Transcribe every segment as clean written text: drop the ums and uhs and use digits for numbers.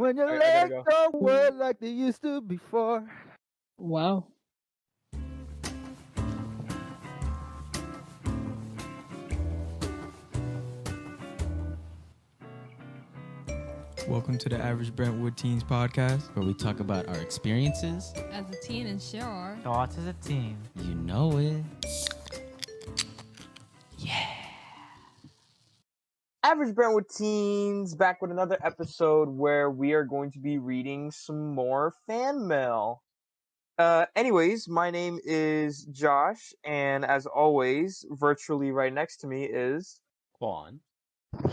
When your Alright, I legs gotta don't work like they used to before. Wow. Welcome to the Average Brentwood Teens podcast. where we talk about our experiences. As a teen and share our thoughts as a teen. You know it. Average Brentwood Teens back with another episode where we are going to be reading some more fan mail. Anyways, my name is Josh, and as always, virtually right next to me is Juan.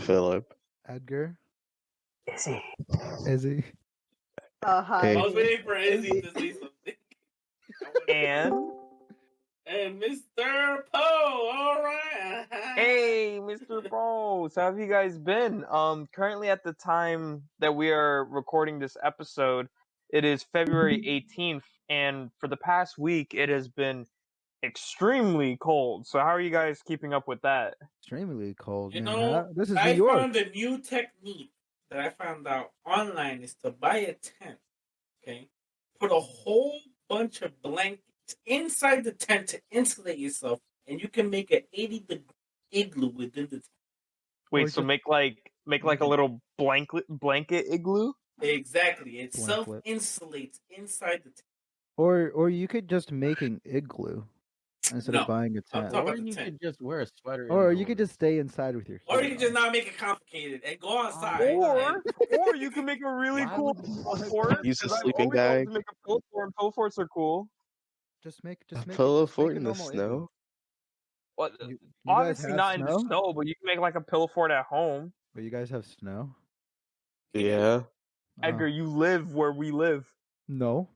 Philip. Edgar. Izzy. Izzy. Hi. Hey. I was waiting for Izzy to say something. And Mr. Poe, all right. Hey, Mr. Bros, how have you guys been? Currently at the time that we are recording this episode, it is February 18th, and for the past week, it has been extremely cold. So how are you guys keeping up with that? Extremely cold. You man. know, This is New I York. found a new technique that I found out online is to buy a tent, okay? Put a whole bunch of blankets inside the tent to insulate yourself, and you can make an 80-degree igloo within the tent. Wait, so make like a little blanket igloo? Exactly. It Blanket. self-insulates inside the tent. Or you could just make an igloo instead No, of buying a I'm tent. talking Or about the you tent. could just wear a sweater. Or you indoors. could just stay inside with your Or heat you can on. just not make it complicated and go outside. Or you can make a really Why cool would you pillow want fort. Use a 'Cause I've sleeping always wanted bag. to make a pillow fort, and pillow forts are cool. Just make A it- pillow just fort make a in the normal igloo. snow? Well, You guys obviously have not in the snow? snow, but you can make like a pillow fort at home. But you guys have snow? Yeah. Edgar, you live where we live. No.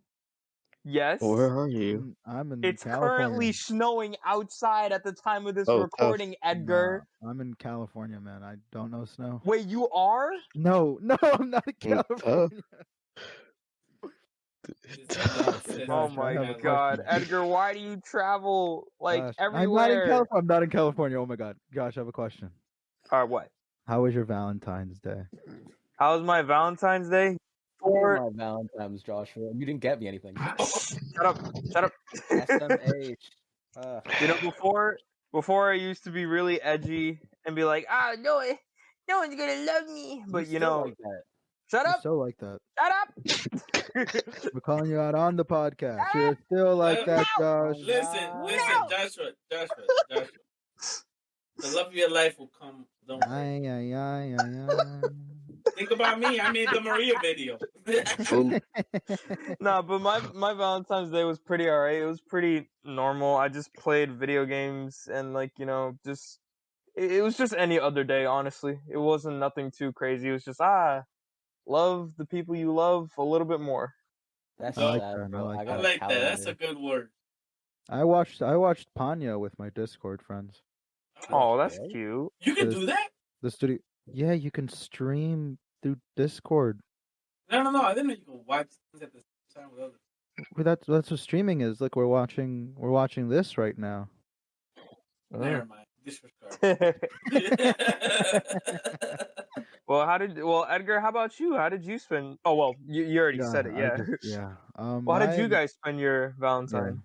Yes. Where are you? I'm in It's California. currently snowing outside at the time of this Oh, tough. recording, Edgar. No, I'm in California, man. I don't know snow. Wait, you are? No, I'm not in Mm, tough. California. Oh Gosh, I my have a god, question. Edgar, why do you travel like Gosh, everywhere? I'm not in California. Oh my god. Gosh, I have a question. What? How was your Valentine's Day? How was my Valentine's Day? For my Valentine's, Joshua. You didn't get me anything. Shut up. SMH. You know, before I used to be really edgy and be like, no one's gonna love me. But you know, like that. shut You're up, so like that. shut up. We're calling you out on the podcast. You're still like that, Josh. Listen, Joshua. The love of your life will come. Don't worry. Ay. Think about me. I made the Maria video. No, but my Valentine's Day was pretty alright. It was pretty normal. I just played video games and just it was just any other day, honestly. It wasn't nothing too crazy. It was just love the people you love a little bit more. That's I like sad, that, bro. I like I got a like that. That's a calendar. good word. I watched Panya with my Discord friends. Oh, that's Okay. cute. You can Yes. do that? The studio. Yeah, you can stream through Discord. No. I didn't know you could watch things at the same time with others. Well, that's what streaming is. Like we're watching this right now. Never mind. Disregard. Well, Edgar, how about you? How did you spend? Oh, well, you already said it, yeah. Yeah. Well, how did you guys spend your Valentine?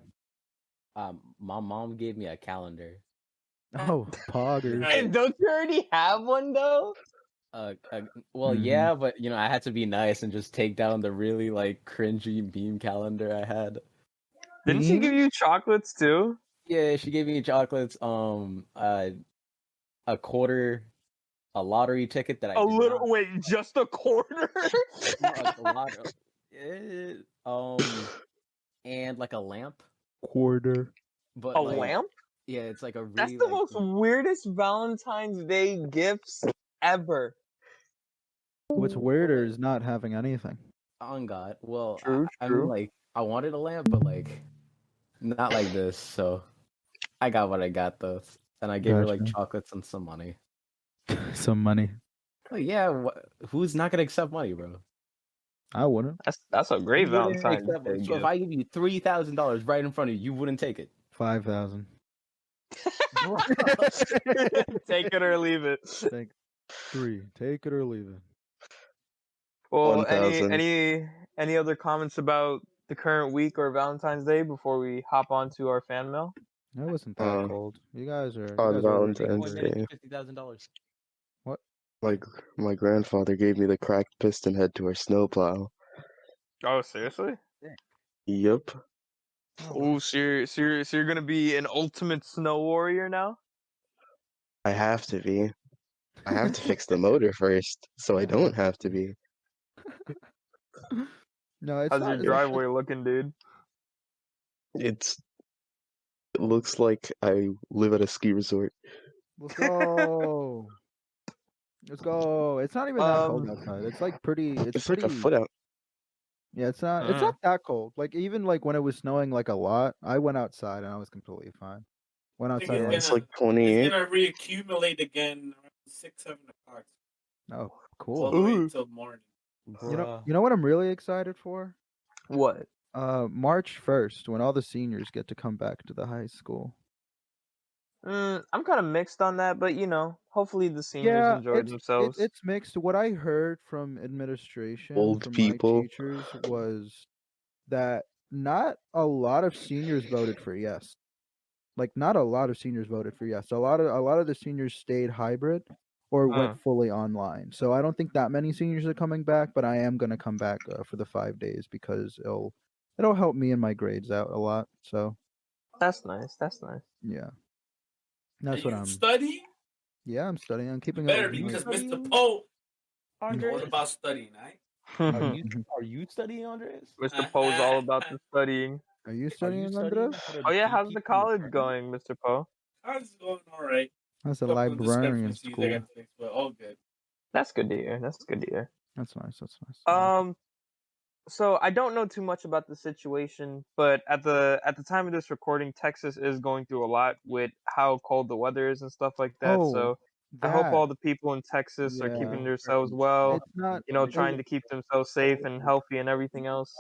My mom gave me a calendar. Oh, poggers. Right. And don't you already have one though? Well, Mhm. yeah, but I had to be nice and just take down the really cringy meme calendar I had. Didn't she give you chocolates too? Yeah, she gave me chocolates, a quarter, a lottery ticket that I did not- Wait, just a quarter? no, a lot- and a lamp. Quarter. But A lamp? Yeah, it's a really That's the most weirdest Valentine's Day gifts ever. What's weirder is not having anything. on God. Well, True, I true. mean, I wanted a lamp, but not like this. So I got what I got though, and I gave her Gotcha. chocolates and some money. Some money. Oh yeah, who's not gonna accept money, bro? I wouldn't. That's a great You wouldn't Valentine's accept Day it. So gift. if I give you $3,000 right in front of you, you wouldn't take it. 5,000. Take it or leave it. Take 3. Take it or leave it. Well, 1,000. any other comments about the current week or Valentine's Day before we hop on to our fan mail? It wasn't that cold. You guys are. On You guys Valentine's are Day. $50,000. What? My grandfather gave me the cracked piston head to our snowplow. Oh, seriously? Yup. Oh, so you're gonna be an ultimate snow warrior now? I have to be. I have to fix the motor first, so I don't have to be. No, it's How's not. your driveway looking, dude? It looks like I live at a ski resort. Let's go. Let's go. It's not even that cold outside. It's like pretty. It's It's like pretty. a foot out. Yeah, it's not. It's not that cold. Like even like when it was snowing like a lot, I went outside and I was completely fine. Went I think outside. It's like It's 28. gonna reaccumulate again around 6-7 o'clock. Oh, All cool. the way Ooh. until morning. You know what I'm really excited for? What? March 1st, when all the seniors get to come back to the high school. I'm kind of mixed on that, but hopefully the seniors enjoyed themselves. It's mixed. What I heard from administration, Old from people. my teachers, was that not a lot of seniors voted for yes. Like not a lot of seniors voted for yes. A lot of the seniors stayed hybrid or went fully online. So I don't think that many seniors are coming back, but I am going to come back for the 5 days because it'll help me in my grades out a lot. So That's nice. That's nice. yeah, that's Are what you I'm. studying? Yeah, I'm studying. I'm keeping Better up. be, with because my- Mr. Poe Andre, all about studying, right? are you studying, Andres? Mr. Poe's all about the studying. Are you Are studying, you Andres? studying? Oh yeah, how's the college going, Mr. Poe? How's it going? All right. That's a Couple of librarian discrepancies I school. gotta fix, but all good. That's good to hear. That's good to hear. That's nice. That's nice. So I don't know too much about the situation, but at the time of this recording, Texas is going through a lot with how cold the weather is and stuff like that. So I hope all the people in Texas are keeping themselves well, It's not. trying to keep themselves safe and healthy and everything else.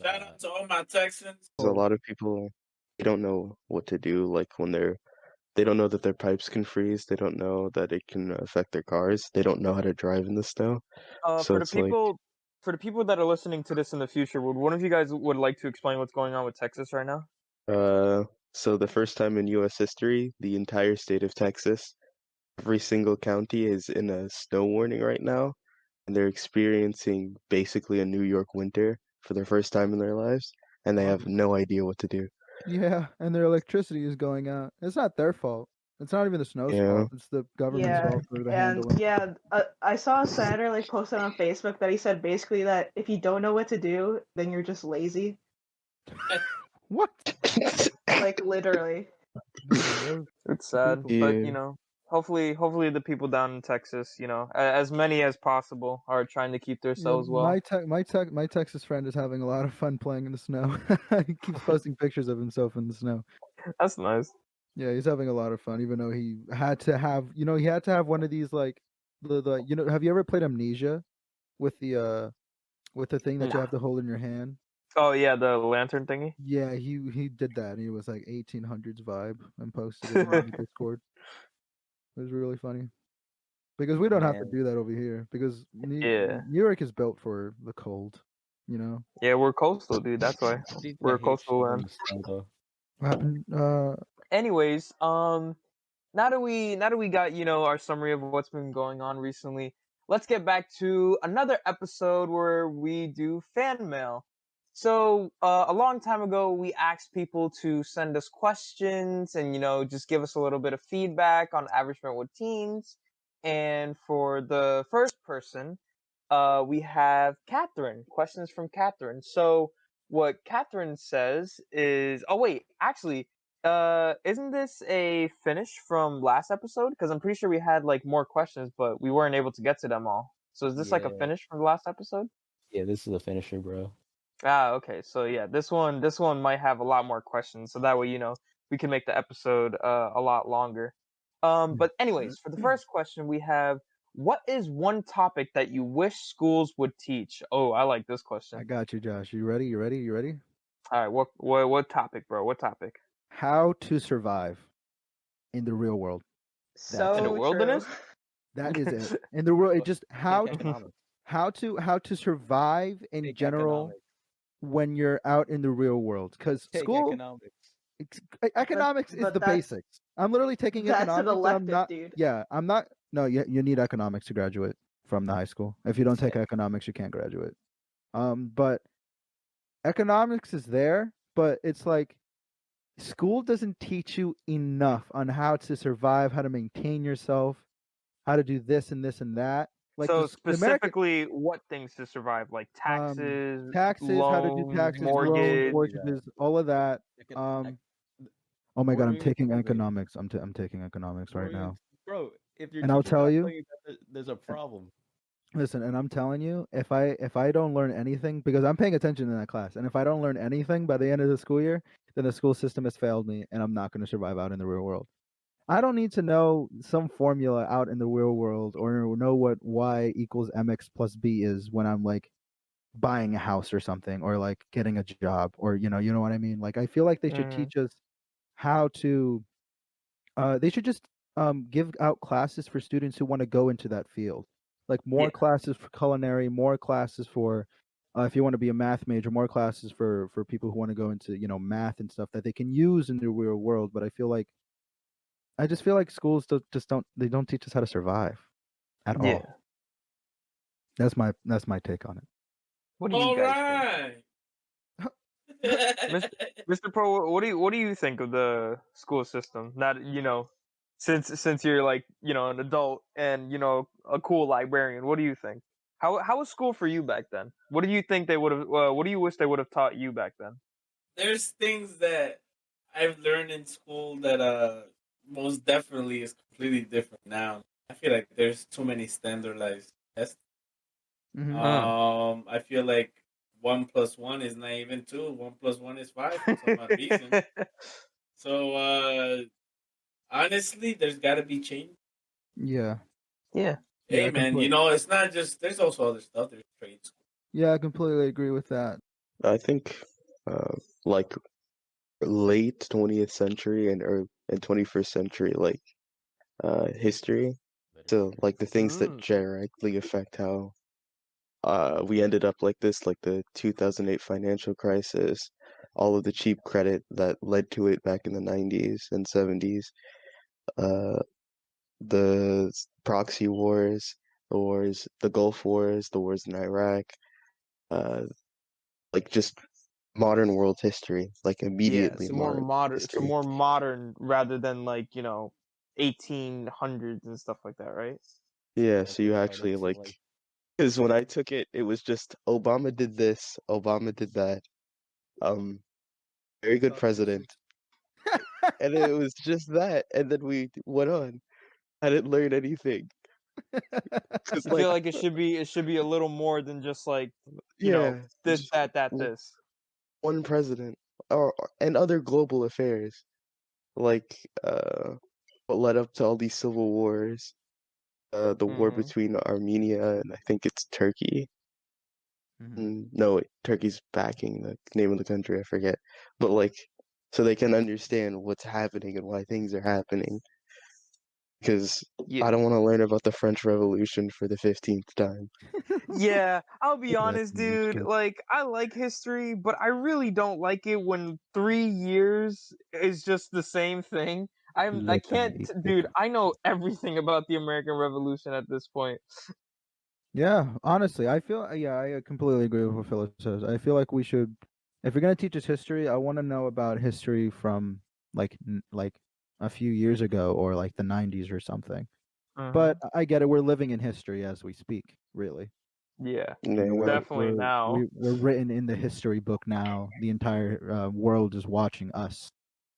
Shout out to all my Texans. There's a lot of people, they don't know what to do, like when they don't know that their pipes can freeze. They don't know that it can affect their cars. They don't know how to drive in the snow. So For the it's like, people that are listening to this in the future, would one of you guys would like to explain what's going on with Texas right now? so the first time in U.S. history, the entire state of Texas, every single county is in a snow warning right now, and they're experiencing basically a New York winter for the first time in their lives, and they have no idea what to do. Yeah, and their electricity is going out. It's not their fault. It's not even the snow's Yeah. fault. It's the government's fault for the handling. I saw a senator posted on Facebook that he said basically that if you don't know what to do, then you're just lazy. What? Literally. It's sad, Yeah. but hopefully the people down in Texas, as many as possible, are trying to keep themselves well. My Texas friend is having a lot of fun playing in the snow. He keeps posting pictures of himself in the snow. That's nice. Yeah, he's having a lot of fun, even though he had to have, one of these the have you ever played Amnesia with the thing that you have to hold in your hand? Oh yeah, the lantern thingy. Yeah, he did that. And he was like 1800s vibe and posted it in the Discord. It was really funny because we don't have to do that over here because New York is built for the cold, Yeah, we're coastal, dude. That's why we're a coastal land. What happened? Anyways, now that we got our summary of what's been going on recently, let's get back to another episode where we do fan mail. So a long time ago, we asked people to send us questions and just give us a little bit of feedback on Average Brentwood Teens. And for the first person, we have Catherine. Questions from Catherine. So what Catherine says is, oh wait, actually, isn't this a finish from last episode? Because I'm pretty sure we had more questions, but we weren't able to get to them all. So is this a finish from the last episode? Yeah, this is a finisher, bro. Ah, okay. So yeah, this one might have a lot more questions, so that way we can make the episode a lot longer. But anyways, for the first question, we have, what is one topic that you wish schools would teach? Oh, I like this question. I got you, Josh. You ready? You ready? All right. What topic, bro? What topic? How to survive in the real world. So in the wilderness? true. That is it. In the world, it just how how to survive in Take general economics. when you're out in the real world. Because Take school, economics. economics is but the that's- basics. I'm literally taking That's an economics, and I'm elective, not. dude. Yeah, I'm not. No, you need economics to graduate from the high school. If you don't take economics, you can't graduate. But economics is there, but it's like school doesn't teach you enough on how to survive, how to maintain yourself, how to do this and this and that. Like So the American specifically, what things to survive, like taxes, taxes, how to do loans, taxes, loans, mortgage. mortgages, all of that. Oh my god, I'm Bordering taking with living. economics. I'm taking economics right now. Bro, if your And I'll teacher's tell not you- telling you that, there's a problem. Listen, and I'm telling you, if I don't learn anything, because I'm paying attention in that class, and if I don't learn anything by the end of the school year, then the school system has failed me, and I'm not going to survive out in the real world. I don't need to know some formula out in the real world or know what y equals mx plus b is when I'm like buying a house or something or like getting a job or you know what I mean. Like I feel like they should teach us how to. They should just give out classes for students who want to go into that field. Like more classes for culinary, more classes for if you want to be a math major, more classes for people who want to go into math and stuff that they can use in the real world. But I just feel like schools don't teach us how to survive at all. That's my take on it. What do you All guys think? Mr. Pro, what do you think of the school system? Not since you're like an adult and a cool librarian. What do you think? How was school for you back then? What do you think they would have? What do you wish they would have taught you back then? There's things that I've learned in school that most definitely is completely different now. I feel like there's too many standardized tests. I feel like 1 + 1 is not even 2. 1 + 1 is 5 for some odd reason. So honestly, there's got to be change. Yeah. Yeah. Hey man, it's not just. There's also other stuff. There's trade school. Yeah, I completely agree with that. I think, like late 20th century and 21st century, like history. So like the things that directly affect how we ended up like this, like the 2008 financial crisis, all of the cheap credit that led to it back in the 90s and 70s, the proxy wars, the Gulf Wars, the wars in Iraq, like just modern world history, like immediately some more modern, history. some more modern rather than like 1800s and stuff like that, right? Yeah, so you actually like, because when I took it, it was just Obama did this, Obama did that, very good president, and it was just that, and then we went on. I didn't learn anything. I feel like it should be a little more than just like this, just this. one president, and other global affairs, like what led up to all these civil wars, the war between Armenia and I think it's Turkey. No, wait, Turkey's backing the name of the country, I forget. But like, so they can understand what's happening and why things are happening. Because I don't want to learn about the French Revolution for the 15th time. Yeah, I'll be honest, dude. Like, I like history, but I really don't like it when 3 years is just the same thing. I can't, dude. I know everything about the American Revolution at this point. Yeah, honestly, I feel I completely agree with what Phyllis says. I feel like we should, if you're gonna teach us history, I want to know about history from like a few years ago or like the 90s or something. But I get it. We're living in history as we speak, really. Yeah, definitely now. We're written in the history book now. The entire world is watching us,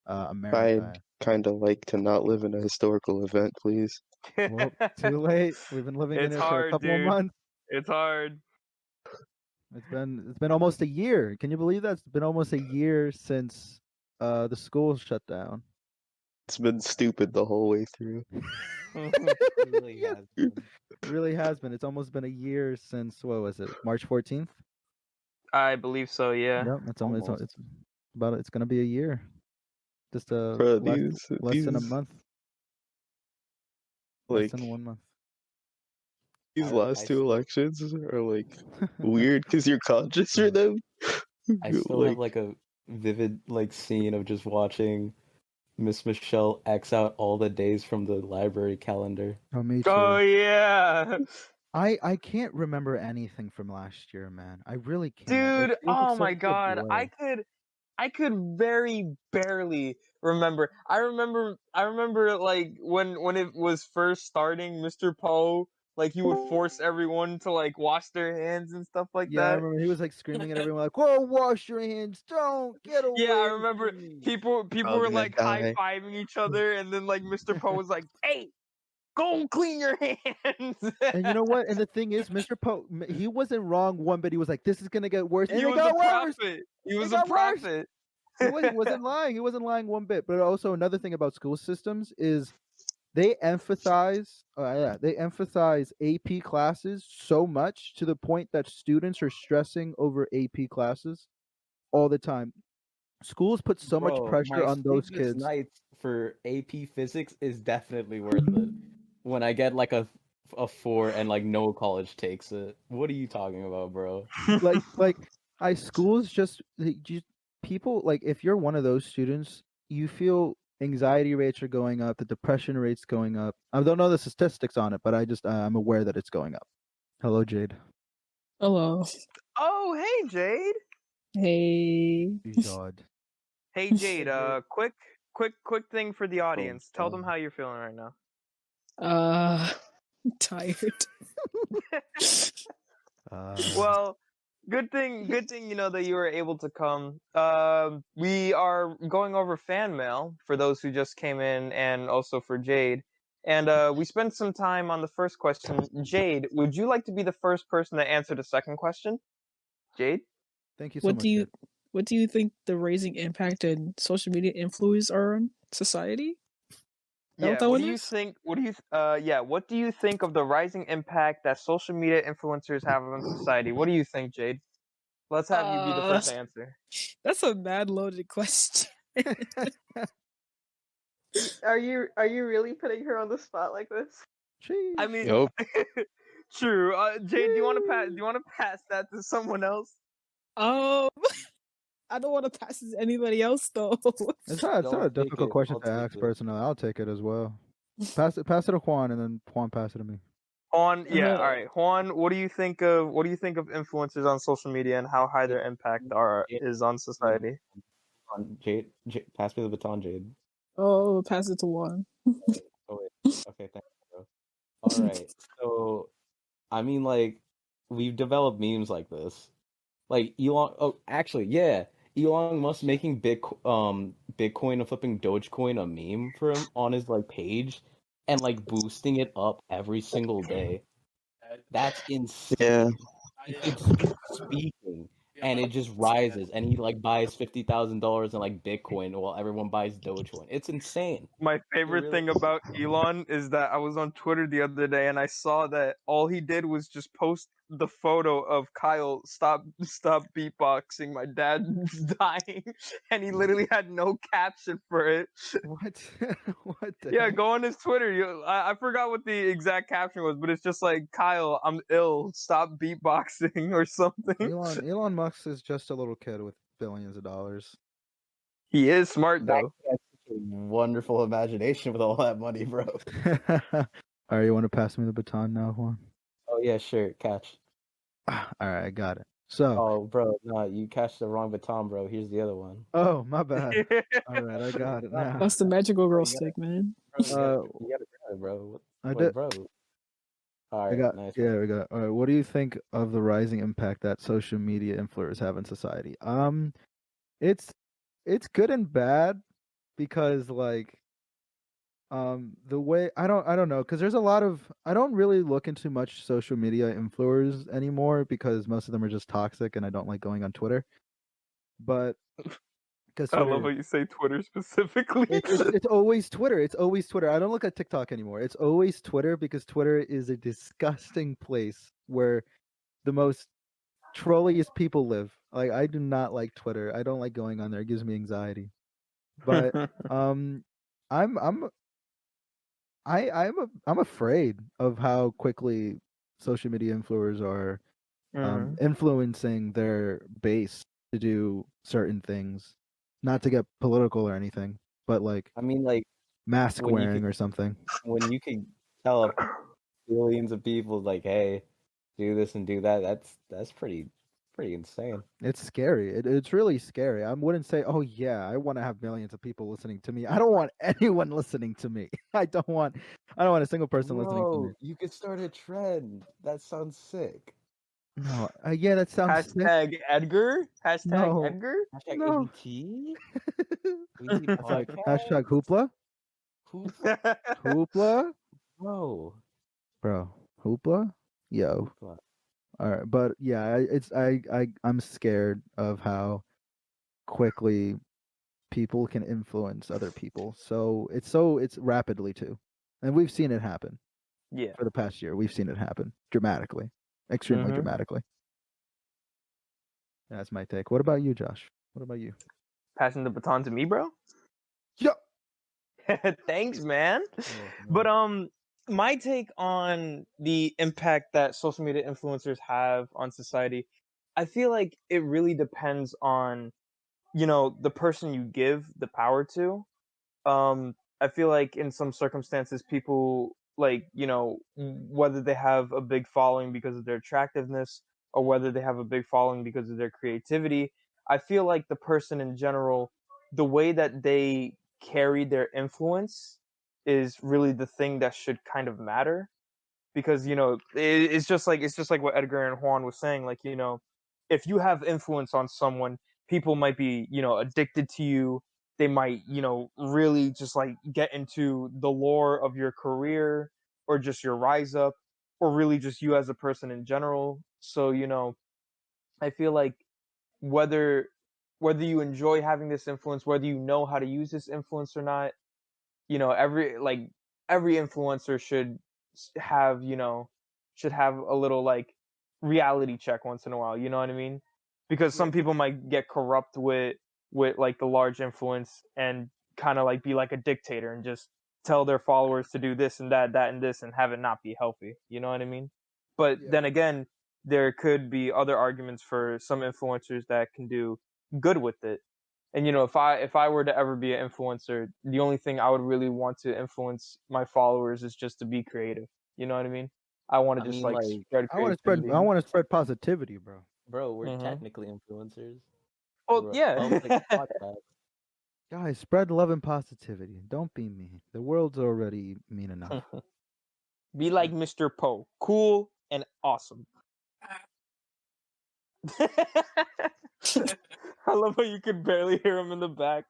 America. I'd kind of like to not live in a historical event, please. Well, too late. We've been living in it for a couple of months. It's hard. It's been almost a year. Can you believe that? It's been almost a year since the schools shut down. It's been stupid the whole way through. It really has been. It really has been. It's almost been a year since, what was it, March 14th? I believe so. Yeah. Yep, it's gonna be a year. Just Bro, less than a month. Like, Less than 1 month. These I last two still- elections are like weird because you're conscious for them. I still have like a vivid like scene of just watching Miss Michelle X out all the days from the library calendar. Oh, me too. Oh yeah, I can't remember anything from last year, man. I really can't. dude. It feels like Oh my such a god, blur. I could very barely remember. I remember like when it was first starting, Mr. Poe, like he would force everyone to like wash their hands and stuff like Yeah, I that. remember he was like screaming at everyone, like, "Whoa, wash your hands! Don't get away!" Yeah, I remember from me." people all were gonna like die. high-fiving each other, and then like Mr. Poe was like, "Hey, go clean your hands." And you know what? And the thing is, Mr. Poe, he wasn't wrong one bit. He was like, "This is gonna get worse," and He it was a got worse. prophet. He It was a got worse. prophet. He wasn't lying. He wasn't lying one bit. But also another thing about school systems is they emphasize AP classes so much to the point that students are stressing over AP classes all the time. Schools put so much Bro, pressure my on those sleepless kids. nights for AP Physics is definitely worth it. When I get like a 4 and like no college takes it. What are you talking about, bro? Schools just people, like, if you're one of those students, you feel anxiety rates are going up, the depression rates going up. I don't know the statistics on it, but I'm aware that it's going up. Hello, Jade. Hello. Oh, hey Jade. Hey. God. Hey Jade. Quick thing for the audience. Tell them how you're feeling right now. Tired. Well, good thing you know that you were able to come. We are going over fan mail for those who just came in, and also for Jade. And we spent some time on the first question. Jade, would you like to be the first person to answer the second question? Jade? Thank you so much. Jade. What do you think the rising impact and social media influence are on society? Yeah, what do you think? What do you think of the rising impact that social media influencers have on society? What do you think, Jade? Let's have you be the first to answer. That's a mad loaded question. Are you really putting her on the spot like this? Jeez. I mean, Yup. true. Jade, do you want to pass that to someone else? I don't want to pass it to anybody else though. It's not a Don't take difficult it, question I'll to take ask it. personally. I'll take it as well. Pass it to Juan, and then Juan pass it to me. Juan, yeah, all right. Juan, what do you think of influencers on social media and how high their impact is on society? Jade, pass me the baton, Jade. Oh, pass it to Juan. Oh wait. Okay, thanks, bro. All right. So, I mean, like, we've developed memes like this. Like Elon. Oh, actually, yeah. Elon Musk making Bitcoin and flipping Dogecoin a meme for him on his like page, and like boosting it up every single day. That's insane. Yeah. It's speaking, and it just rises, and he like buys $50,000 in like Bitcoin while everyone buys Dogecoin. It's insane. My favorite really thing is. about Elon is that I was on Twitter the other day and I saw that all he did was just post the photo of Kyle stop beatboxing, my dad's dying, and he literally had no caption for it. What? What the Yeah, heck? go on his Twitter. I forgot what the exact caption was, but it's just like, Kyle, I'm ill, stop beatboxing or something. Elon Musk is just a little kid with billions of dollars. He is smart though. That's such a wonderful imagination with all that money, bro. All right, you want to pass me the baton now, Juan? Oh yeah, sure, catch. All right, I got it. So. Oh, bro, no, you catched the wrong baton, bro. Here's the other one. Oh, my bad. All right, I got it now. That's the magical girl stick, man. Bro, you gotta grab it, bro. I did. Bro. All right, I got. nice. Yeah, we got. All right, what do you think of the rising impact that social media influencers have in society? It's good and bad because like the way I don't know, because there's a lot of, I don't really look into much social media influencers anymore because most of them are just toxic and I don't like going on Twitter. But because I love how you say Twitter specifically. it's always Twitter. It's always Twitter. I don't look at TikTok anymore. It's always Twitter because Twitter is a disgusting place where the most trolliest people live. Like, I do not like Twitter. I don't like going on there. It gives me anxiety. But I'm afraid of how quickly social media influencers are Mhm. influencing their base to do certain things, not to get political or anything, but like I mean, like mask when you wearing could or something. tell billions of people like, hey, do this and do that. That's pretty insane. It's scary. It's really scary. I wouldn't say, oh yeah, I want to have millions of people listening to me. I don't want anyone listening to me. I don't want a single person listening to me. Bro, you could start a trend. That sounds sick. No, yeah, that sounds sick. Hashtag Edgar. Hashtag No. Edgar. Hashtag No. ABT. Hashtag hoopla. Hoopla. Bro. Bro, hoopla. Yo. All right, but yeah, I'm scared of how quickly people can influence other people. So it's rapidly too, and we've seen it happen. Yeah. For the past year, we've seen it happen dramatically, extremely dramatically. That's my take. What about you, Josh? What about you? Passing the baton to me, bro. Yeah. Thanks, man. But my take on the impact that social media influencers have on society, I feel like it really depends on, the person you give the power to. I feel like in some circumstances, people like, whether they have a big following because of their attractiveness or whether they have a big following because of their creativity, I feel like the person in general, the way that they carry their influence is really the thing that should kind of matter. Because it's just like what Edgar and Juan was saying. Like, if you have influence on someone, people might be addicted to you. They might really just like get into the lore of your career or just your rise up or really just you as a person in general. So I feel like whether you enjoy having this influence, whether you know how to use this influence or not, every influencer should have a little like reality check once in a while. You know what I mean? Because some people might get corrupt with like the large influence and kind of like be like a dictator and just tell their followers to do this and that and this and have it not be healthy. You know what I mean? But then again, there could be other arguments for some influencers that can do good with it. And if I were to ever be an influencer, the only thing I would really want to influence my followers is just to be creative. You know what I mean? I want to just like spread creativity. I want to spread positivity, bro. Bro, we're technically influencers. Oh yeah. Podcast. Guys, spread love and positivity. Don't be mean. The world's already mean enough. Be like Mr. Poe, cool and awesome. I love how you could barely hear him in the back.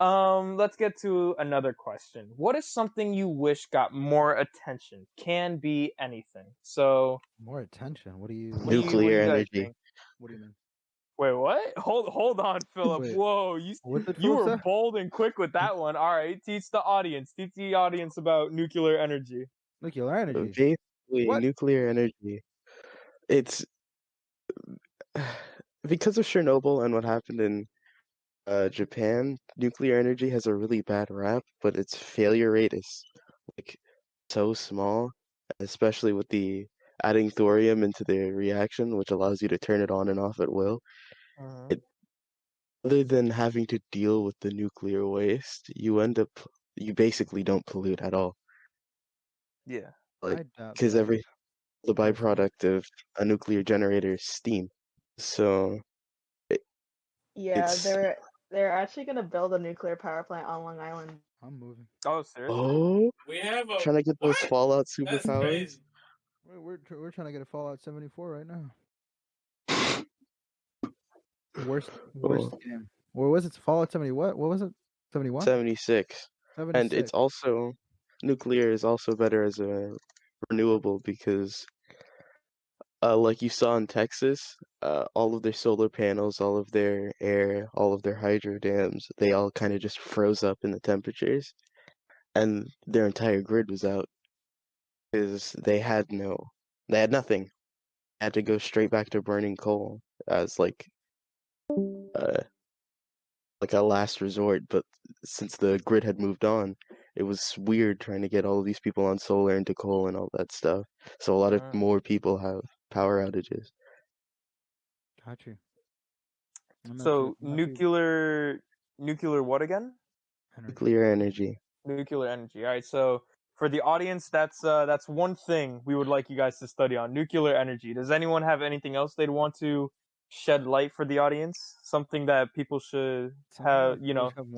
Let's get to another question. What is something you wish got more attention? Can be anything. So more attention. What do you? Nuclear energy. What do you mean? Wait, what? Hold on, Philip. Wait, whoa, you were bold and quick with that one. All right, teach the audience about nuclear energy. Nuclear energy. Basically, nuclear energy. It's because of Chernobyl and what happened in Japan. Nuclear energy has a really bad rap, but its failure rate is like so small, especially with the adding thorium into the reaction, which allows you to turn it on and off at will. Other than having to deal with the nuclear waste, you basically don't pollute at all. Yeah. Like, because the byproduct of a nuclear generator is steam. So yeah, they're actually gonna build a nuclear power plant on Long Island. I'm moving. Oh, seriously? Oh, we have trying to get those Fallout superpowers. We're trying to get a Fallout 74 right now. Worst game. Or was it Fallout 70? What was it? 71? 76. And it's also nuclear is also better as a renewable because like you saw in Texas, all of their solar panels, all of their air, all of their hydro dams, they all kind of just froze up in the temperatures, and their entire grid was out because they had nothing. They had to go straight back to burning coal as like a last resort. But since the grid had moved on, it was weird trying to get all of these people on solar into coal and all that stuff. So a lot of more people have power outages. Got you. So nuclear what again? Nuclear energy. Nuclear energy. All right. So for the audience, that's one thing we would like you guys to study on: nuclear energy. Does anyone have anything else they'd want to shed light for the audience? Something that people should have,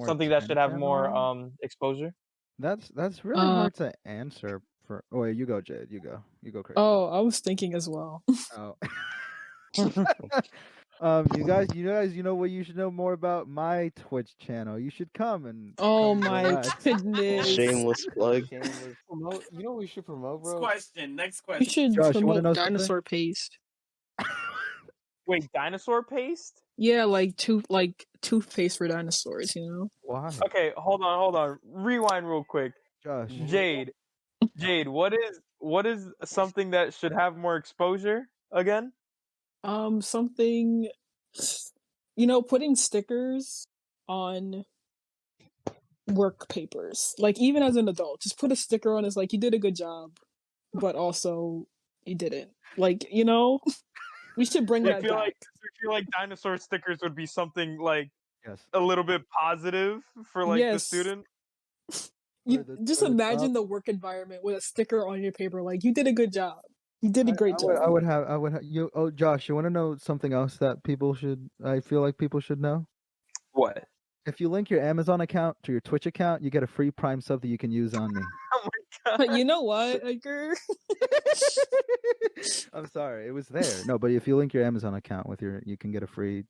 something that should have more exposure. That's really hard to answer. For wait, you go, Jade. You go crazy. Oh, I was thinking as well. Oh. You guys, you know what you should know more about? My Twitch channel. You should come and. Oh my goodness! Shameless plug. Promote. You know what we should promote, bro? Next question. We should Josh, promote dinosaur paste. Wait, dinosaur paste? Yeah, like toothpaste for dinosaurs. You know. Why? Okay, hold on. Rewind real quick. Josh. Jade, what is something that should have more exposure again? Something, putting stickers on work papers. Like, even as an adult, just put a sticker on. It's like, you did a good job, but also you didn't. Like, we should bring that back. I feel like dinosaur stickers would be something like a little bit positive for the student. Just imagine the work environment with a sticker on your paper, like, you did a good job. You did a great job. I would have you. Oh, Josh, you want to know something else that I feel like people should know? What? If you link your Amazon account to your Twitch account, you get a free Prime sub that you can use on me. Oh my god! You know what, Edgar? I'm sorry, it was there. No, but if you link your Amazon account with you can get a free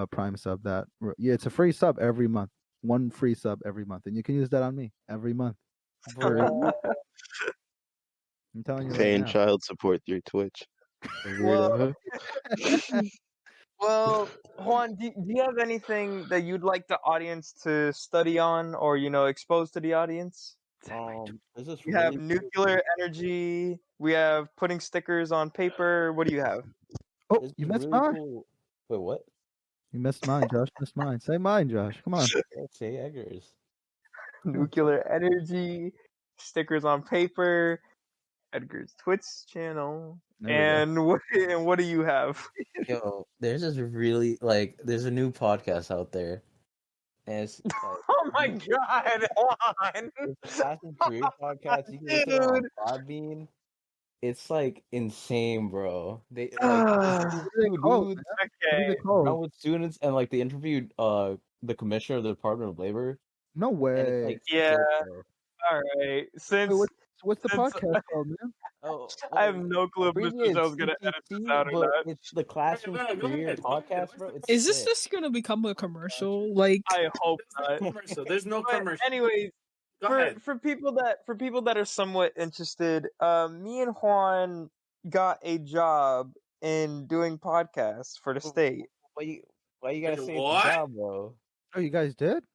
Prime sub. It's a free sub every month. One free sub every month, and you can use that on me every month. I'm telling you. Paying right now. child support through Twitch. Well, Juan, do you have anything that you'd like the audience to study on, or expose to the audience? We have nuclear energy. We have putting stickers on paper. What do you have? Oh, you missed mine. Cool. Wait, what? You missed mine, Josh. Missed mine. Say mine, Josh. Come on. Say Edgar's. Nuclear energy, stickers on paper, Edgar's Twitch channel, and what do you have? Yo, there's this there's a new podcast out there, and it's like, oh my god, Juan! Assassin's Career podcast. You can listen to it on Podbean. It's like insane, bro. They dudes with students, and like they interviewed the commissioner of the Department of Labor. No way. Like, yeah. All right. What's the podcast called, man? I have no clue if Mr. Joe's gonna edit this out or not. It's the Classroom Career podcast, bro. Is this just gonna become a commercial? Like, I hope not. There's no commercial. Anyways, for people that are somewhat interested, me and Juan got a job in doing podcasts for the state. Why you gotta say it's a job, bro? Oh, you guys did?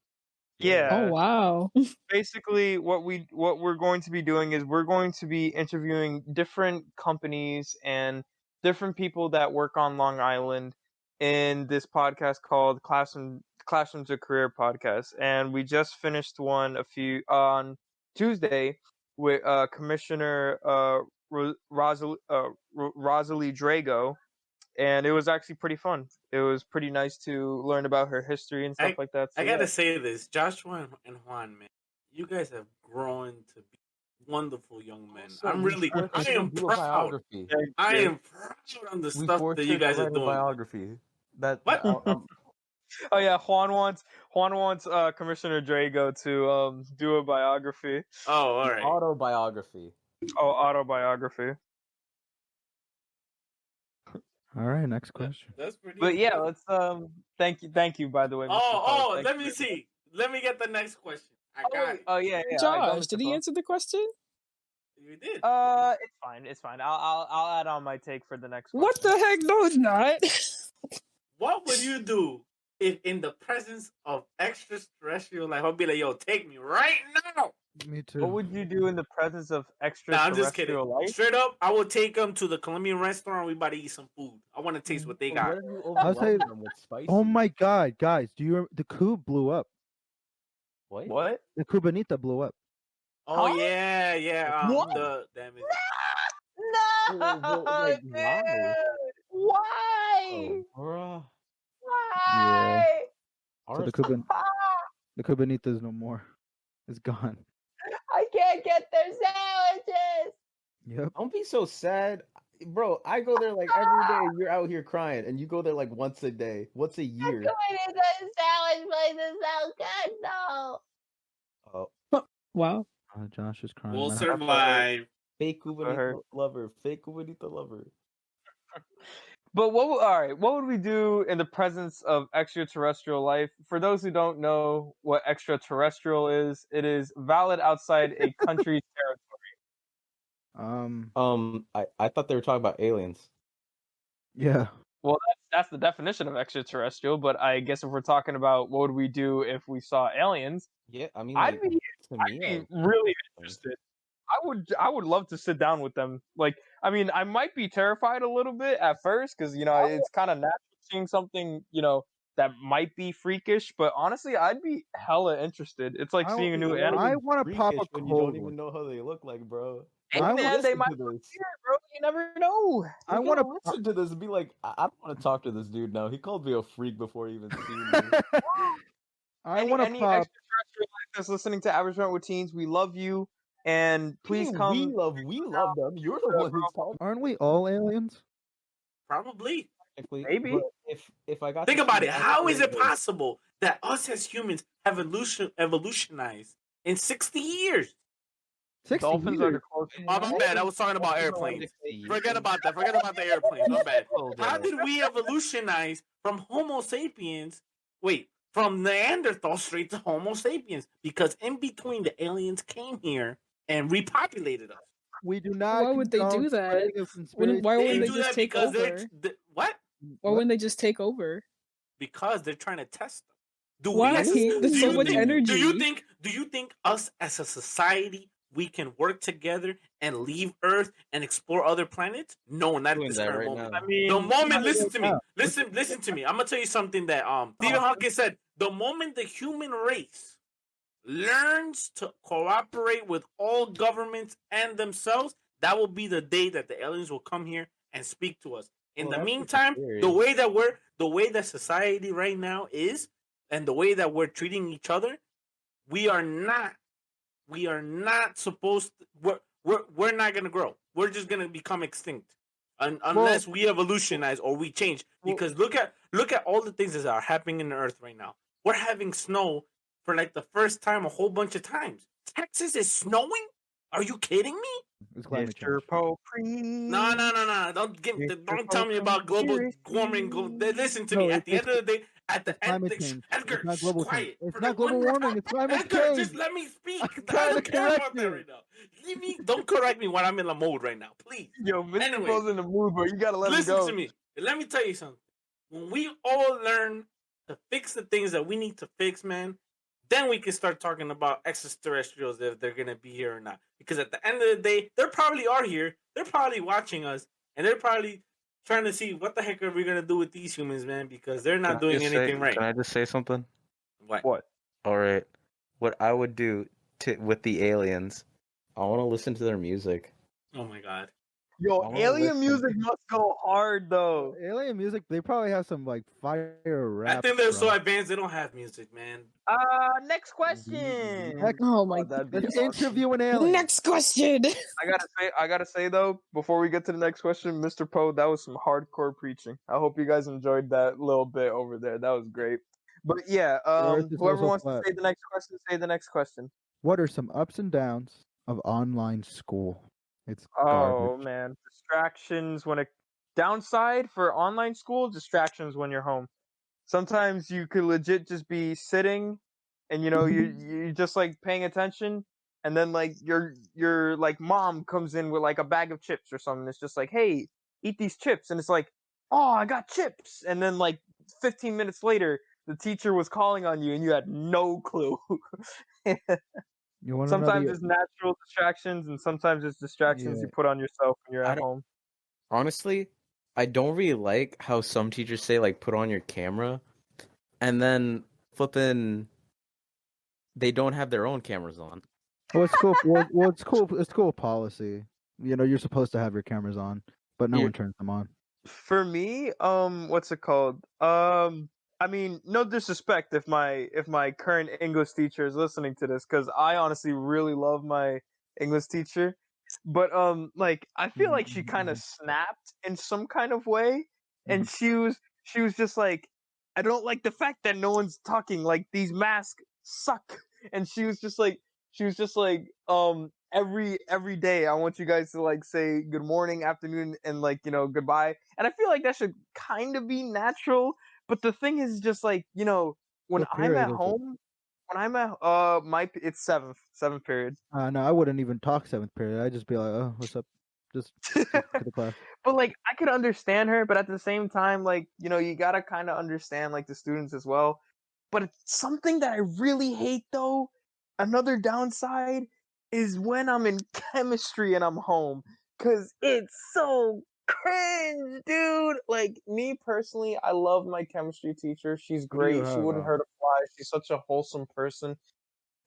Yeah. Oh wow. Basically, what we're going to be doing is we're going to be interviewing different companies and different people that work on Long Island in this podcast called Classroom to Career podcast, and we just finished one on Tuesday with Commissioner Rosalie Drago, and it was actually pretty fun. It was pretty nice to learn about her history and stuff like that. So, I gotta say this, Joshua and Juan, man, you guys have grown to be wonderful young men. I am proud. I am proud on the stuff that you guys are doing. Biography. Oh yeah, Juan wants Commissioner Drago to do a biography. Oh, all right. Autobiography. Oh, autobiography. All right, next question. That's pretty. But yeah, let's thank you by the way. Mr. Let me see. Let me get the next question. I got it. Oh yeah. Josh, did he answer the question? You did. It's fine. I'll add on my take for the next question. What the heck? No, it's not. What would you do if in the presence of extraterrestrial life, I'll be like, yo, take me right now? Me too. What would you do in the presence of Nah, extraterrestrial I'm just kidding. life? Straight up, I will take them to the Colombian restaurant. We about to eat some food. I want to taste what they got. I'll say, oh my god, guys, the coup blew up. What? The Cubanita blew up. Oh Huh? yeah. What? The damn it. No, Like, dude. why? Why? Oh, bruh. Yeah. Why? So Ours- the Cubanitas no more. It's gone. I can't get their sandwiches. Yep. Don't be so sad. Bro, I go there like every day. You're out here crying, and you go there like once a day. Once a year. The sandwich place is so good, though. Oh, Wow. Josh is crying. We'll man. survive. fake her. Cubanita lover. Fake Cubanita lover. But all right, what would we do in the presence of extraterrestrial life? For those who don't know what extraterrestrial is, it is valid outside a country's territory. I thought they were talking about aliens. Yeah. Well, that's the definition of extraterrestrial, but I guess if we're talking about what would we do if we saw aliens, Yeah, I mean, I'd like, be to me, really interested. I would love to sit down with them. Like, I mean, I might be terrified a little bit at first because it's kind of natural seeing something that might be freakish. But honestly, I'd be hella interested. It's like seeing a new animal. I want to pop a when you don't cold even one. know how they look like, bro. Hey, I man, wanna they listen might to look this. weird, bro. You never know. I want to want listen to this and be like, I don't want to talk to this dude now. He called me a freak before he even seen me. to. I want to Any pop. extraterrestrial life that's listening to Average Brentwood Teens, we love you, and please come. We love them. You're the one who's talking. Aren't we all aliens? Probably. Maybe. But if I got Think to about see it. How is it asteroids- possible that us as humans have evolutionized in 60 years? 60 Dolphins are the years. closest. Oh, my bad. I was talking about airplanes. Forget about that. Forget about the airplanes. My bad. How did we evolutionize from Homo sapiens? Wait, from Neanderthal straight to Homo sapiens? Because in between, the aliens came here and repopulated us. We do not. Why would they condone do that? spreading of conspiracy Why wouldn't they do just that take because over? what? Why wouldn't they just take over? Because they're trying to test them. Do Why? we? There's so much energy. Do you think us as a society we can work together and leave Earth and explore other planets? No, not at Doing this that current right moment. now. I mean, The moment, listen to me. now. Listen to me. I'm gonna tell you something that Stephen Hawking said. The moment the human race learns to cooperate with all governments and themselves, that will be the day that the aliens will come here and speak to us. In the meantime, the way that society right now is, and the way that we're treating each other, we are not supposed to, we're not gonna grow. We're just gonna become extinct unless we evolutionize or we change. Because look at all the things that are happening in the earth right now. We're having snow for like the first time a whole bunch of times. Texas is snowing? Are you kidding me? It's climate Mr. change. Popri. No. Don't tell me about global warming. Listen to me. At the end of the day, climate change. Edgar, It's not global quiet. change. It's For not the one global more warming. time. It's climate Edgar, change. just let me speak. I'm I trying don't to care correct about that you. right now. Leave me. Don't correct me when I'm in the mode right now, please. Yo, Mr. Anyway. Po's in the mood, but you gotta let him Listen go. to me. Let me tell you something. When we all learn to fix the things that we need to fix, man, then we can start talking about extraterrestrials if they're gonna be here or not. Because at the end of the day, they probably are here. They're probably watching us, and they're probably trying to see what the heck are we gonna do with these humans, man? Because they're not doing anything right. Can I just say something? What? All right. What I would do with the aliens, I want to listen to their music. Oh my god. Yo, I wanna alien listen. music must go hard though. Alien music. They probably have some like fire rap. I think they're so bro. advanced they don't have music, man. Next question. Oh my. That'd be Let's awesome. interview an alien. Next question. I gotta say though, before we get to the next question, Mr. Poe, that was some hardcore preaching. I hope you guys enjoyed that little bit over there. That was great. But yeah, Earth is whoever also wants flat. to say the next question, say the next question. What are some ups and downs of online school? It's Oh garbage. man, distractions when it downside for online school, distractions when you're home. Sometimes you could legit just be sitting and you're just like paying attention, and then like your like mom comes in with like a bag of chips or something. It's just like, hey, eat these chips, and it's like, oh, I got chips, and then like 15 minutes later the teacher was calling on you and you had no clue. You want to know Sometimes the it's natural distractions, and sometimes it's distractions you put on yourself when you're I at don't- home. Honestly, I don't really like how some teachers say like put on your camera, and then flipping, they don't have their own cameras on. Well, it's cool. Well, it's cool. It's cool policy. You know, you're supposed to have your cameras on, but no Yeah. one turns them on. For me, what's it called? I mean, no disrespect if my current English teacher is listening to this, because I honestly really love my English teacher, but like I feel like she kind of snapped in some kind of way, and she was just like, I don't like the fact that no one's talking. Like these masks suck, and she was just like, every day I want you guys to like say good morning, afternoon, and like goodbye. And I feel like that should kind of be natural. But the thing is just like when What I'm at period is it? home, when I'm at it's seventh period. No, I wouldn't even talk seventh period. I'd just be like, "Oh, what's up?" Just to the class. But like I could understand her, but at the same time, like you gotta kind of understand like the students as well. But it's something that I really hate though. Another downside is when I'm in chemistry and I'm home, cause it's so cringe, dude. Like me personally, I love my chemistry teacher. She's Who do you great. She have? wouldn't hurt a fly. She's such a wholesome person.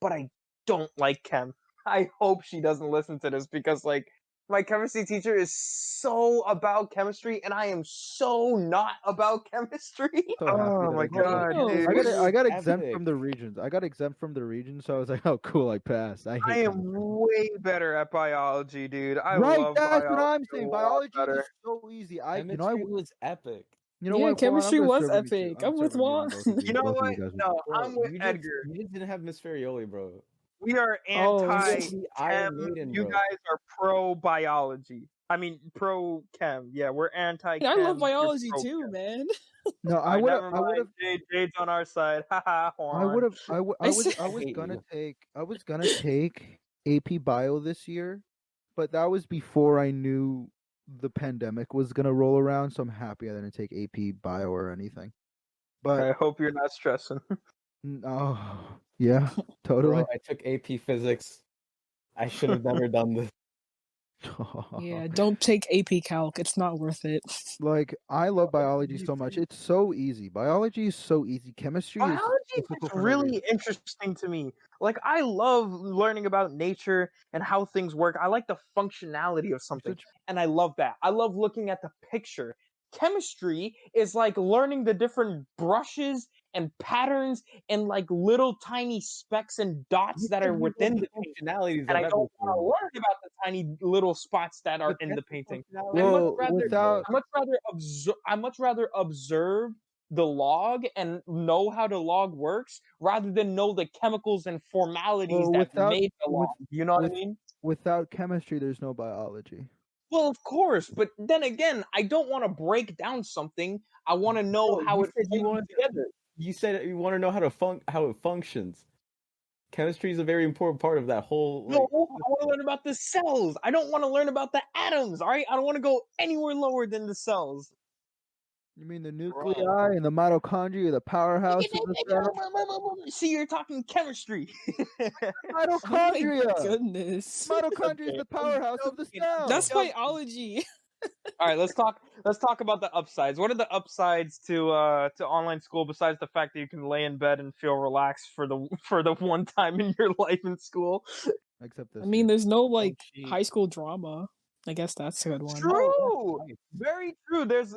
But I don't like chem. I hope she doesn't listen to this because like my chemistry teacher is so about chemistry and I am so not about chemistry. So happy Oh that my I got god, Damn. dude. I got exempt Epic. from the regions. I got exempt from the regions, so I was like, "Oh, cool, I passed." I I hate am chemistry. way better at biology, dude. I Right, love that's what biology I'm a saying. lot Biology better. is so easy. Chemistry was epic. You know Yeah, what, Juan? I'm chemistry gonna was serve you two. epic. I'm I'm with serving you Juan. and both of you. You know Both of what? you guys. No, Bro, I'm with you Edgar. just didn't have Miss Farioli, bro. We are Oh, You anti had the Iron chem. Maiden, You bro. guys are pro biology. I mean pro chem. Yeah, we're anti I love chem. You're biology pro too, chem. man. No, I Alright, would have. never I would mind. have. Jade's on our side. Haha, I would Juan. have. I said, I I was hate gonna you. take. I was gonna take AP Bio this year, but that was before I knew the pandemic was gonna roll around. So I'm happy I didn't take AP Bio or anything. But I hope you're not stressing. oh, yeah, totally. Bro, I took AP Physics. I should have never done this. yeah, don't take AP Calc. It's not worth it. Like I love biology so much. It's so easy. Biology is so easy. Chemistry is Biology difficult is for no reason. really interesting to me. Like I love learning about nature and how things work. I like the functionality of something, and I love that. I love looking at the picture. Chemistry is like learning the different brushes and patterns and like little tiny specks and dots You that said are you love within the the painting. functionalities And of I don't want to everything. learn about the tiny little spots that are But in the that's the painting. functionality I much Well, rather without I much rather observe the log and know how the log works rather than know the chemicals and formalities that without made the log. You know what I with mean? without chemistry, there's no biology. Well, of course, but then again, I don't want to break down something. I want to know Bro, how you it said you holds wanted together. you said you want to know how it functions. Chemistry is a very important part of that whole No, I want to learn about the cells. I don't want to learn about the atoms. All right, I don't want to go anywhere lower than the cells. You mean the nuclei and the mitochondria, the powerhouse of the cell? See, you're talking chemistry. Oh my Mitochondria. goodness. Mitochondria is the powerhouse of the cell. That's biology. All right, let's talk about the upsides. What are the upsides to online school besides the fact that you can lay in bed and feel relaxed for the one time in your life in school? Except I this. mean, there's no like sheet. high school drama. I guess that's a good one. True. Very true. There's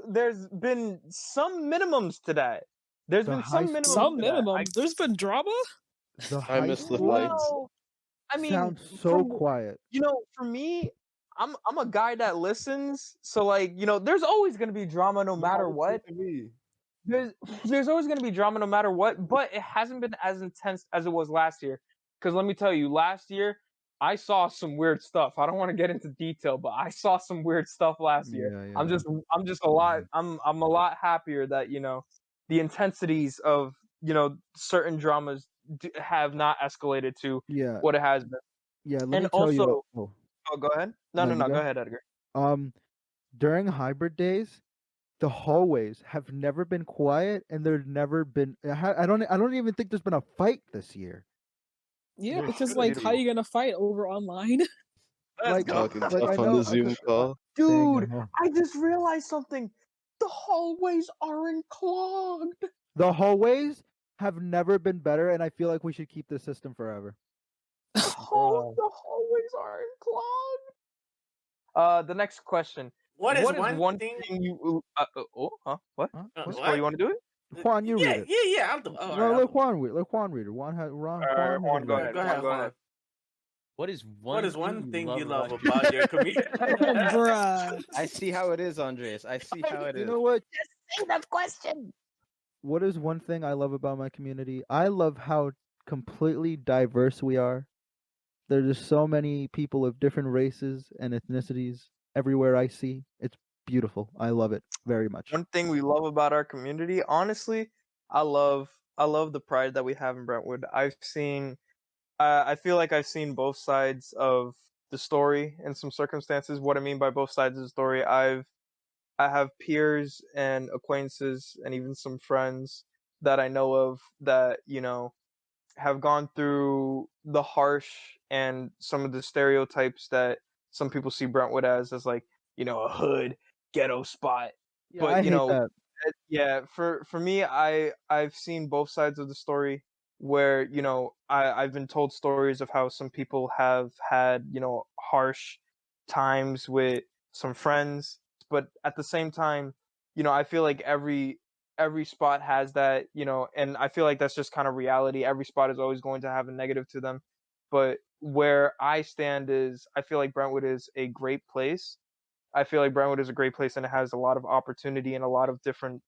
been some minimums to that. There's The been high some minimums Some to that. minimums. There's been drama. The I high miss the school fights. Well, I mean, sounds so from quiet. for me, I'm a guy that listens, so like, there's always gonna be drama no matter what. There's always gonna be drama no matter what, but it hasn't been as intense as it was last year. Because let me tell you, last year I saw some weird stuff. I don't want to get into detail, but I saw some weird stuff last year. Yeah, I'm just a lot. I'm a lot happier that the intensities of certain dramas have not escalated to Yeah, what it has been. yeah. Let And me tell you. also, Oh, oh, go ahead. No, no, no, you no. Go go. ahead, Edgar. During hybrid days, the hallways have never been quiet, and there's never been. I don't even think there's been a fight this year. Yeah, There because should like, be. how you gonna fight over online? Let's Like, go. Talking like tough I on know, the Zoom call. Dude, dang, I just realized something. The hallways aren't clogged. the hallways have never been better, and I feel like we should keep this system forever. Oh, the hallways are clogged. The next question. What is one thing? thing you? What? What? Oh, you want to do it? Juan, you read it. Yeah. I'll do. Oh, No, let Juan read. Let Juan read it. Juan has Juan, go ahead. Go ahead, Juan. What is What is one you thing love you love about about your community? Bruh. I see how it is, Andres. I see how it is. You know what? Just say that question. What is one thing I love about my community? I love how completely diverse we are. There's just so many people of different races and ethnicities everywhere I see. It's beautiful. I love it very much. One thing we love about our community, honestly, I love the pride that we have in Brentwood. I feel like I've seen both sides of the story in some circumstances. What I mean by both sides of the story, I have peers and acquaintances and even some friends that I know of that, have gone through the harsh and some of the stereotypes that some people see Brentwood as like, a hood ghetto spot. Yeah, But I hate that. yeah, for me, I've seen both sides of the story where, I've been told stories of how some people have had, harsh times with some friends, but at the same time, I feel like every spot has that, and I feel like that's just kind of reality. Every spot is always going to have a negative to them. But where I stand is I feel like Brentwood is a great place. I feel like Brentwood is a great place and it has a lot of opportunity and a lot of different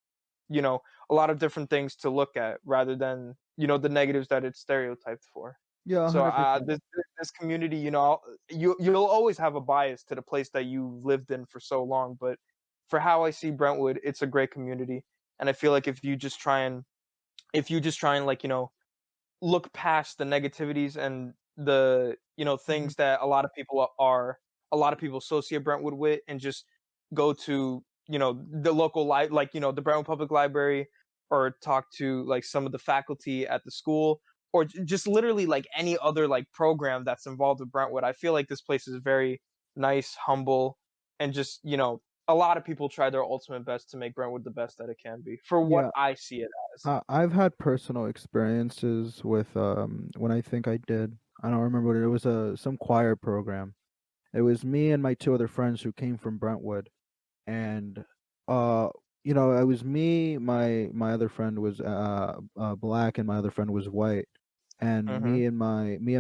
things to look at rather than, the negatives that it's stereotyped for. Yeah, So 100%. this community, you'll always have a bias to the place that you lived in for so long. But for how I see Brentwood, it's a great community, and I feel like if you just try and like look past the negativities and the things that a lot of people associate Brentwood with, and just go to the local like the Brentwood Public Library, or talk to like some of the faculty at the school, or just literally like any other like program that's involved with Brentwood. I feel like this place is very nice, humble, and just a lot of people try their ultimate best to make Brentwood the best that it can be for what Yeah, I see it as. I've had personal experiences with when I think I did. I don't remember what it was. Some choir program. It was me and my two other friends who came from Brentwood, and uh, it was me. My other friend was black, and my other friend was white. And Mm-hmm. me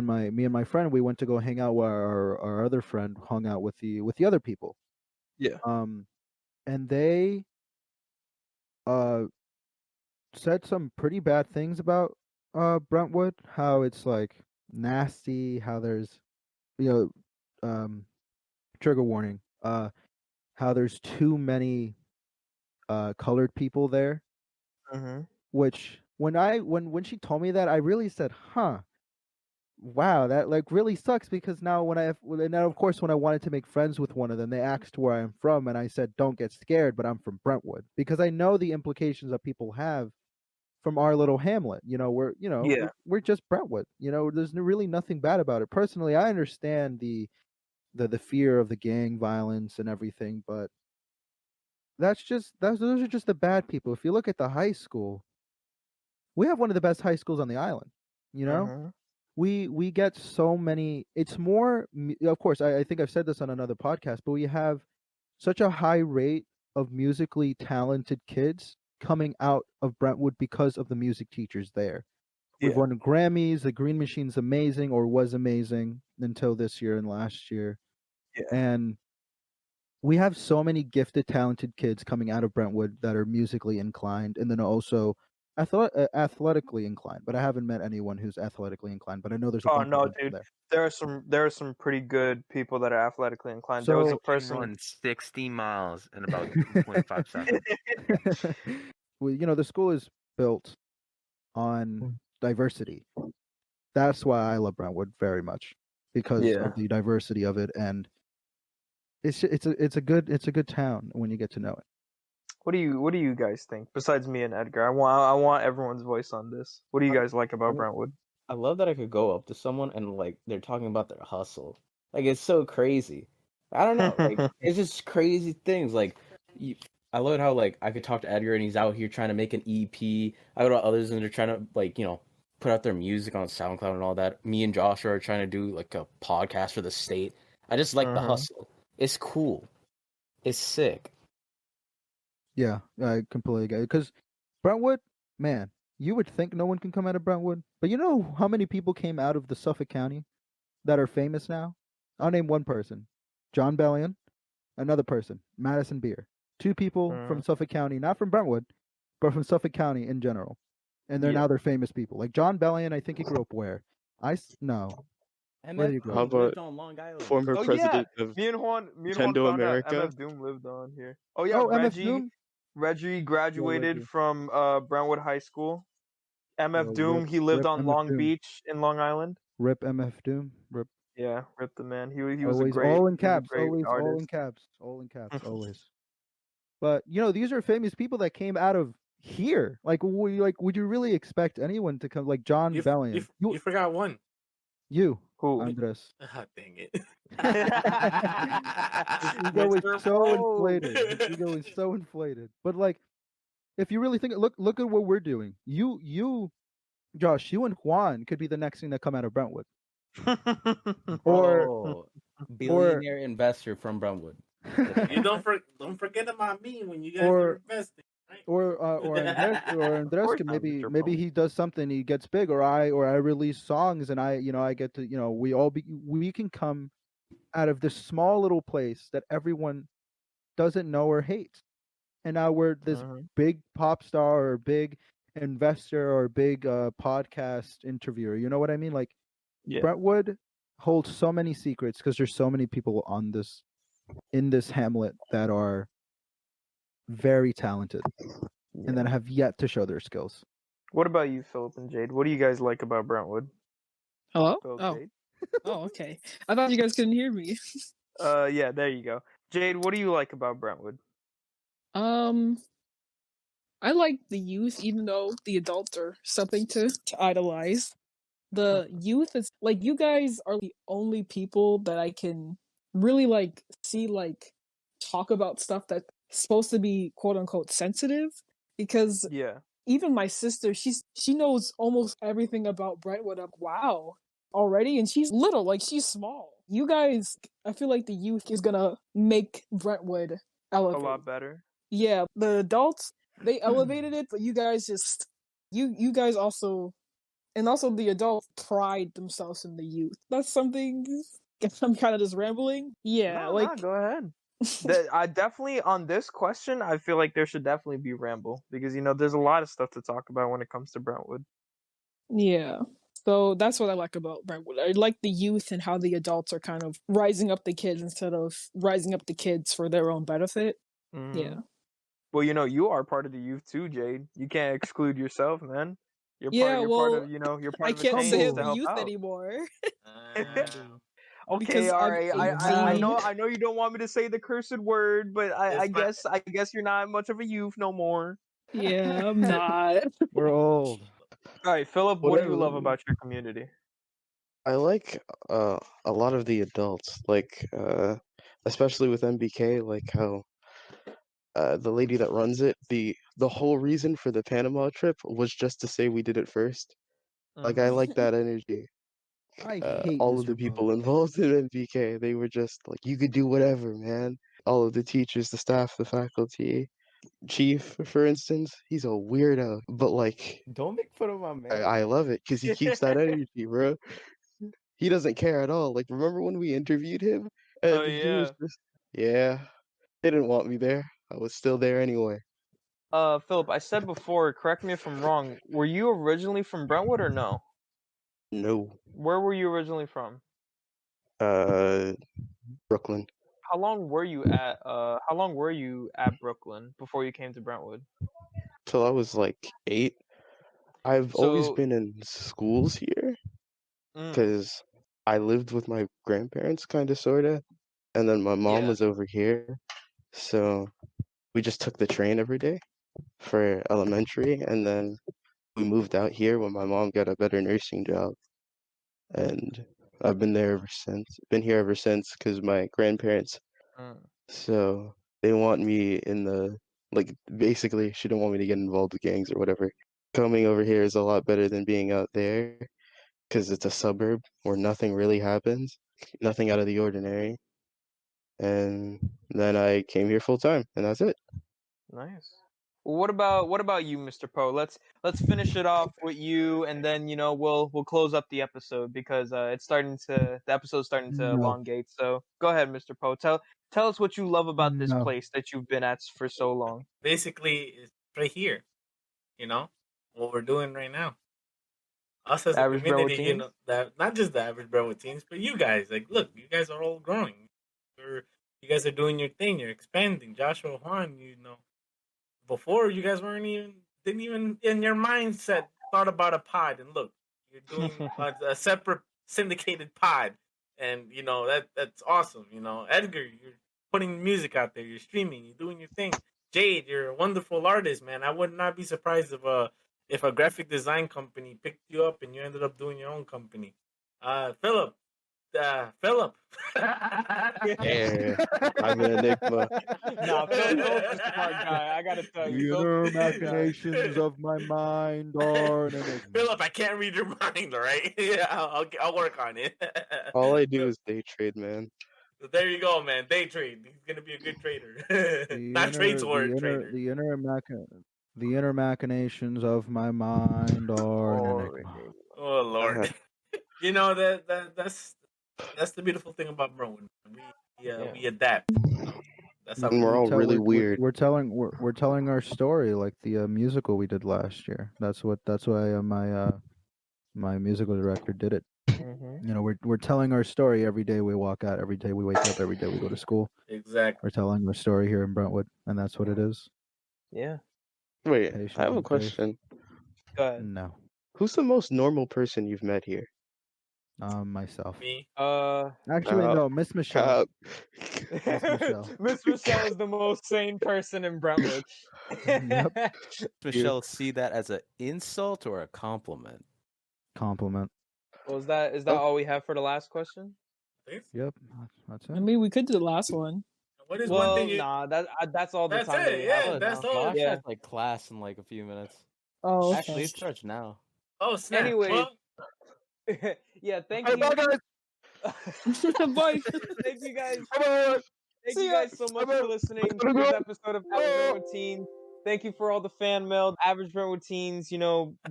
and my friend, we went to go hang out where our other friend hung out with the other people. Yeah. And they said some pretty bad things about Brentwood, how it's like nasty, how there's you trigger warning, how there's too many colored people there. Mm-hmm. Which when she told me that, I really said, huh, wow, that like really sucks, because now of course when I wanted to make friends with one of them, they asked where I'm from, and I said, don't get scared, but I'm from Brentwood, because I know the implications that people have from our little hamlet. Yeah. We're just Brentwood. There's really nothing bad about it. Personally, I understand the fear of the gang violence and everything, but those are just the bad people. If you look at the high school, we have one of the best high schools on the island. Mm-hmm. We get so many. It's more, of course, I think I've said this on another podcast, but we have such a high rate of musically talented kids coming out of Brentwood because of the music teachers there. We've Yeah. won Grammys. The Green Machine's amazing, or was amazing until this year and last year. Yeah. And we have so many gifted, talented kids coming out of Brentwood that are musically inclined, and then also athletically inclined. But I haven't met anyone who's athletically inclined. But I know there's a Oh bunch no, of them dude. there. There are some pretty good people that are athletically inclined. There was So a person. Run 60 miles in about 2.5 seconds. well, the school is built on diversity. That's why I love Brentwood very much, because Yeah. of the diversity of it, and it's a good town when you get to know it. What do you guys think? Besides me and Edgar, I want everyone's voice on this. What do you guys like about Brentwood? I love that I could go up to someone and like they're talking about their hustle. Like it's so crazy. I don't know. Like it's just crazy things. Like I love how like I could talk to Edgar and he's out here trying to make an EP. I go to others and they're trying to like put out their music on SoundCloud and all that. Me and Joshua are trying to do like a podcast for the state. I just like the hustle. It's cool. It's sick. Yeah, I completely get it. Because Brentwood, man, you would think no one can come out of Brentwood, but you know how many people came out of the Suffolk County that are famous now? I'll name one person: John Bellion. Another person, Madison Beer. Two people from Suffolk County, not from Brentwood, but from Suffolk County in general, and now they're famous people. Like John Bellion, I think he grew up where? No. Where did he grow How up? about on Long Island. former president of me and Juan Nintendo found out America? MF Doom lived on here. Oh yeah, Oh, MF Doom. Reggie graduated Reggie. from Brentwood High School. MF Yo, Doom, he lived rip on MF Long Doom. Beach in Long Island. Rip MF Doom. Rip. Yeah, rip the man. He was Always a great all in he was a caps. great Always all in artist. caps. All in caps. Always. But you know, these are famous people that came out of here. Like, would you really expect anyone to come? Like John Bellion. You forgot one. You, who? Andres. Ah, dang it. His ego is so inflated. His ego is so inflated. But like, if you really think, look at what we're doing. You, Josh, you and Juan could be the next thing that come out of Brentwood. or billionaire investor from Brentwood. You don't forget about me when you guys are investing. Right? Or Andres can maybe he does something, he gets big, or I release songs and I get to we can come out of this small little place that everyone doesn't know or hates, and now we're this big pop star or big investor or big podcast interviewer. You know what I mean? Like Brentwood holds so many secrets because there's so many people in this hamlet that are very talented and that have yet to show their skills. What about you, Philip and Jade? What do you guys like about Brentwood? Hello? Philip, Jade? Oh, okay. I thought you guys couldn't hear me. Yeah, there you go. Jade, what do you like about Brentwood? I like the youth, even though the adults are something to idolize. The youth is like, you guys are the only people that I can really like see like talk about stuff that's supposed to be quote unquote sensitive, because even my sister, she knows almost everything about Brentwood. I'm wow already, and she's little, like she's small. You guys, I feel like the youth is gonna make Brentwood elevate a lot better. Yeah, the adults, they elevated it, but you guys just you guys also, and also the adults pride themselves in the youth. That's something. I'm kind of just rambling. Yeah, go ahead. I definitely, on this question, I feel like there should definitely be ramble, because there's a lot of stuff to talk about when it comes to Brentwood. Yeah. So that's what I like about Brentwood. I like the youth and how the adults are kind of rising up the kids instead of rising up the kids for their own benefit. Yeah. Well, you are part of the youth too, Jade. You can't exclude yourself, man. You're part of you're part I of can't say I'm to help youth out. anymore. Okay, all right. I know you don't want me to say the cursed word, but I guess you're not much of a youth no more. Yeah, I'm not. We're old. All right, Philip, what do you love about your community? I like a lot of the adults, like especially with MBK, like how the lady that runs it, the whole reason for the Panama trip was just to say we did it first. Like I like that energy. I hate all Mr. of the people Boat. involved in MBK. They were just like, you could do whatever, man. All of the teachers, the staff, the faculty. Chief, for instance, he's a weirdo, but like, don't make fun of my man. I love it because he keeps that energy, bro. He doesn't care at all. Like, remember when we interviewed him? And he was just, yeah, they didn't want me there. I was still there anyway. Philip, I said before, correct me if I'm wrong, were you originally from Brentwood or no? No. Where were you originally from? Brooklyn. How long were you at Brooklyn before you came to Brentwood? Till I was like 8. I've always been in schools here because I lived with my grandparents, kind of, sort of, and then my mom was over here, so we just took the train every day for elementary, and then we moved out here when my mom got a better nursing job, and I've been there ever since. Been here ever since because my grandparents, so they want me in the, like, basically she don't want me to get involved with gangs or whatever. coming over here is a lot better than being out there because it's a suburb where nothing really happens, nothing out of the ordinary. And then I came here full time, and that's it. Nice. Well, what about you, Mr. Poe? Let's finish it off with you, and then we'll close up the episode because the episode's starting to No. elongate. So go ahead, Mr. Poe. Tell us what you love about this No. place that you've been at for so long. Basically, it's right here. What we're doing right now. Us as a Average Brentwood community, teens? that not just the average Brentwood teens, but you guys. Like, look, you guys are all growing. You guys are doing your thing. You're expanding. Joshua, Juan, before you guys didn't even in your mindset thought about a pod, and look, you're doing a separate syndicated pod, and that's awesome. Edgar, you're putting music out there. You're streaming. You're doing your thing. Jade, you're a wonderful artist, man. I would not be surprised if a graphic design company picked you up and you ended up doing your own company. Philip. Philip. Yeah, I'm an enigma. Nah, Philip's a smart guy. I gotta tell The you, inner Philip's a smart guy. machinations of my mind are an enigma. Philip, I can't read your mind, all right? Yeah, I'll work on it. All I do is day trade, man. So there you go, man. Day trade. He's gonna be a good trader. Not trades word trader. The inner machinations of my mind are an enigma. Oh Lord. That's the beautiful thing about Brentwood. We adapt. That's how And we're all really weird. We're telling our story like the musical we did last year. That's why my musical director did it. Mm-hmm. We're telling our story every day we walk out, every day we wake up, every day we go to school. Exactly. We're telling our story here in Brentwood, and that's what it is. Yeah. Wait, Patience I have a and faith. question. Go ahead. No, Who's the most normal person you've met here? myself. Me. Actually, no, Miss Michelle. Michelle. Miss Michelle is the most sane person in Brentwood. Yep. Michelle, see that as an insult or a compliment? Compliment. Well, is that all we have for the last question? Yep, that's I it. mean, we could do the last one. What is one thing you? Nah, that's all the That's time it, that we yeah, have. that's now. all. Josh Yeah. has like class in like a few minutes. Oh, okay. Actually, it starts now. Oh snap! Anyway, Well, yeah. Thank Hey, you. bye, guys. Bye. Thank you guys. Bye. Thank See you ya. guys so much for listening to this episode of Average Brentwood Teens. Thank you for all the fan mail. Average Brentwood Teens,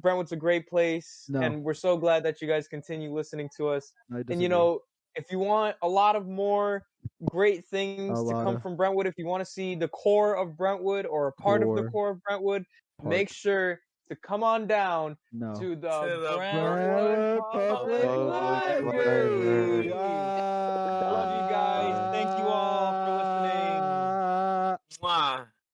Brentwood's a great place, No. and we're so glad that you guys continue listening to us. I And disagree. if you want a lot of more great things to come from Brentwood, if you want to see the core of Brentwood or a part of the core of Brentwood, make sure to come on down to the To the Brentwood Public Public Library. Library.